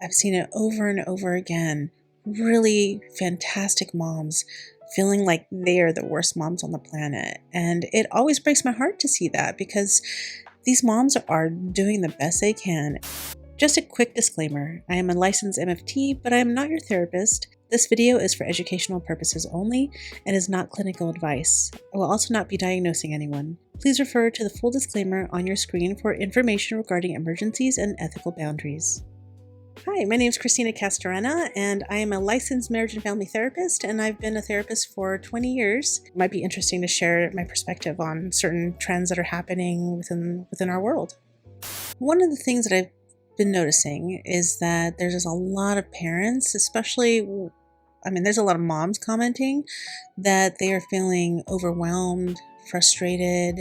I've seen it over and over again. Really fantastic moms feeling like they are the worst moms on the planet. And it always breaks my heart to see that because these moms are doing the best they can. Just a quick disclaimer, I am a licensed MFT, but I am not your therapist. This video is for educational purposes only and is not clinical advice. I will also not be diagnosing anyone. Please refer to the full disclaimer on your screen for information regarding emergencies and ethical boundaries. Hi, my name is Christina Castorena, and I am a licensed marriage and family therapist, and I've been a therapist for 20 years. It might be interesting to share my perspective on certain trends that are happening within our world. One of the things that I've been noticing is that there's just a lot of parents, there's a lot of moms commenting that they are feeling overwhelmed, frustrated,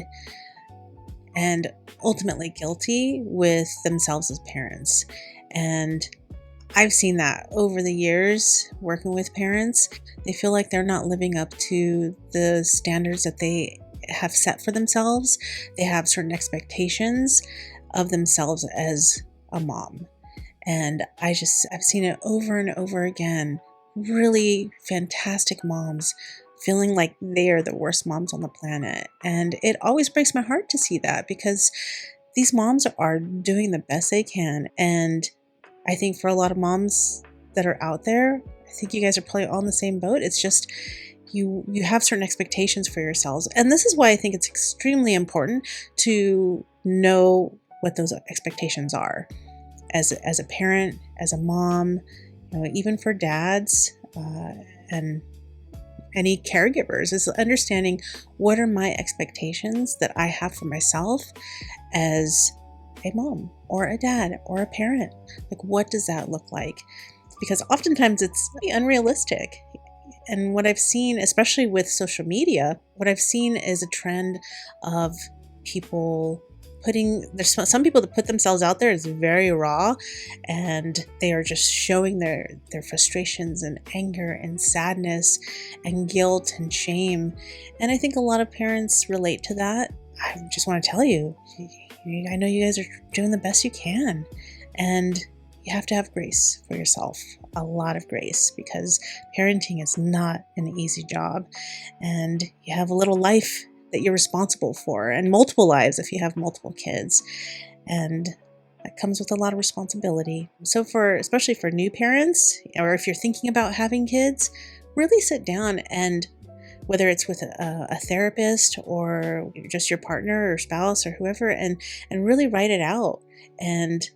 and ultimately guilty with themselves as parents. And I've seen that over the years working with parents. They feel like they're not living up to the standards that they have set for themselves. They have certain expectations of themselves as a mom. And I've seen it over and over again. Really fantastic moms feeling like they are the worst moms on the planet. And it always breaks my heart to see that because these moms are doing the best they can. And I think for a lot of moms that are out there, I think you guys are probably all in the same boat. It's just you have certain expectations for yourselves. And this is why I think it's extremely important to know what those expectations are. As a parent, as a mom, even for dads and any caregivers, is understanding what are my expectations that I have for myself as a mom or a dad or a parent. Like, what does that look like? Because oftentimes it's unrealistic. And what I've seen, especially with social media, what I've seen is a trend of people there's some people that put themselves out there as very raw, and they are just showing their frustrations and anger and sadness and guilt and shame. And I think a lot of parents relate to that. I just want to tell you, I know you guys are doing the best you can, and you have to have grace for yourself, a lot of grace, because parenting is not an easy job, and you have a little life that you're responsible for, and multiple lives if you have multiple kids, and that comes with a lot of responsibility. So especially for new parents, or if you're thinking about having kids, really sit down, and whether it's with a therapist or just your partner or spouse or whoever, and really write it out and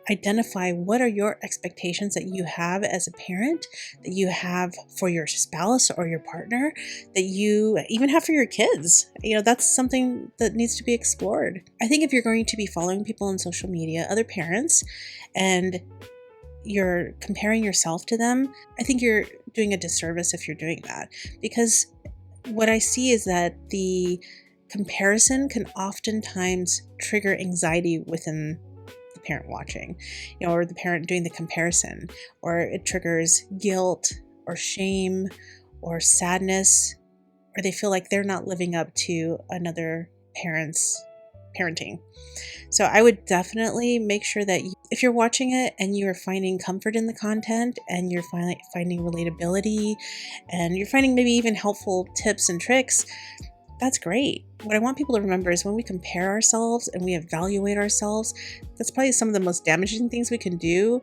identify what are your expectations that you have as a parent, that you have for your spouse or your partner, that you even have for your kids. That's something that needs to be explored. I think if you're going to be following people on social media, other parents, and you're comparing yourself to them, I think you're doing a disservice if you're doing that, because what I see is that the comparison can oftentimes trigger anxiety within the parent watching, or the parent doing the comparison, or it triggers guilt or shame or sadness, or they feel like they're not living up to another parent's parenting. So I would definitely make sure that if you're watching it and you're finding comfort in the content, and you're finding relatability, and you're finding maybe even helpful tips and tricks, that's great. What I want people to remember is when we compare ourselves and we evaluate ourselves, that's probably some of the most damaging things we can do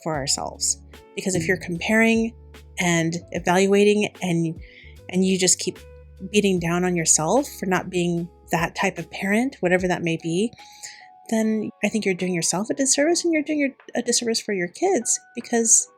for ourselves. Because if you're comparing and evaluating and you just keep beating down on yourself for not being that type of parent, whatever that may be, then I think you're doing yourself a disservice, and you're doing a disservice for your kids, because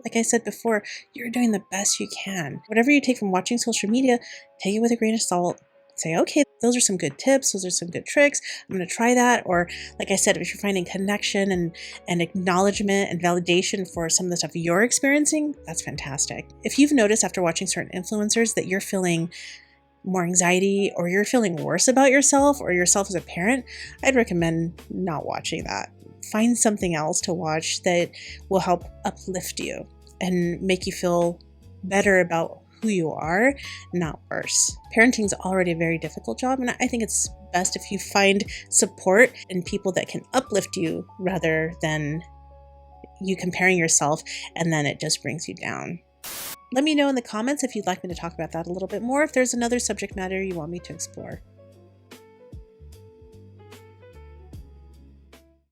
like I said before, you're doing the best you can. Whatever you take from watching social media, take it with a grain of salt. Say, okay, those are some good tips. Those are some good tricks. I'm going to try that. Or like I said, if you're finding connection and acknowledgement and validation for some of the stuff you're experiencing, that's fantastic. If you've noticed after watching certain influencers that you're feeling more anxiety, or you're feeling worse about yourself or yourself as a parent, I'd recommend not watching that. Find something else to watch that will help uplift you and make you feel better about who you are, not worse. Parenting is already a very difficult job, and I think it's best if you find support and people that can uplift you rather than you comparing yourself, and then it just brings you down. Let me know in the comments if you'd like me to talk about that a little bit more, if there's another subject matter you want me to explore.